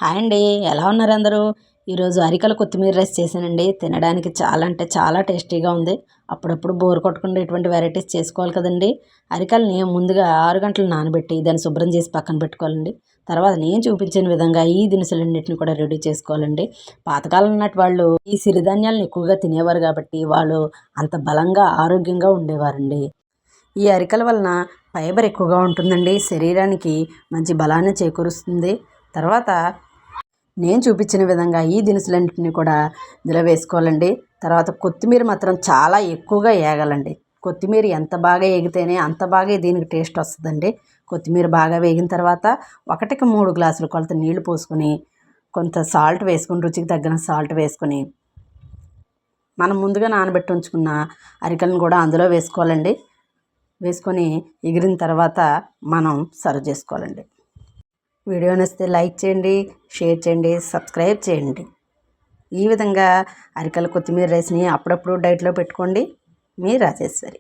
Hi అండి, ఎలా ఉన్నారు అందరూ? ఈరోజు అరికల కొత్తిమీర రైస్ చేశానండి. తినడానికి చాలా అంటే చాలా టేస్టీగా ఉంది. అప్పుడప్పుడు బోర్ కొట్టకుండా ఇటువంటి వెరైటీస్ చేసుకోవాలి కదండి. అరికల్ని ముందుగా 6 గంటలు నానబెట్టి దాన్ని శుభ్రం చేసి పక్కన పెట్టుకోవాలండి. తర్వాత నేను చూపించిన విధంగా ఈ దినుసులన్నింటిని కూడా రెడీ చేసుకోవాలండి. పాతకాలం నాటి వాళ్ళు ఈ సిరిధాన్యాలను ఎక్కువగా తినేవారు కాబట్టి వాళ్ళు అంత బలంగా ఆరోగ్యంగా ఉండేవారండి. ఈ అరికల వలన ఫైబర్ ఎక్కువగా ఉంటుందండి. శరీరానికి మంచి బలాన్ని చేకూరుస్తుంది. తర్వాత నేను చూపించిన విధంగా ఈ దినుసులన్నింటినీ కూడా ఇందులో వేసుకోవాలండి. తర్వాత కొత్తిమీర మాత్రం చాలా ఎక్కువగా వేగాలండి. కొత్తిమీర ఎంత బాగా వేగితేనే అంత బాగా దీనికి టేస్ట్ వస్తుందండి. కొత్తిమీర బాగా వేగిన తర్వాత 1కి 3 గ్లాసుల కొలత నీళ్లు పోసుకొని కొంత సాల్ట్ వేసుకొని రుచికి తగిన సాల్ట్ వేసుకొని మనం ముందుగా నానబెట్టి ఉంచుకున్న అరికలను కూడా అందులో వేసుకోవాలండి. వేసుకొని ఎగిరిన తర్వాత మనం సర్వ్ చేసుకోవాలండి. వీడియో నచ్చితే లైక్ చేయండి, షేర్ చేయండి, సబ్స్క్రైబ్ చేయండి. ఈ విధంగా అరికల కొత్తిమీర రైస్ని అప్పుడప్పుడు డైట్లో పెట్టుకోండి. మీ రాజేశ్వరి.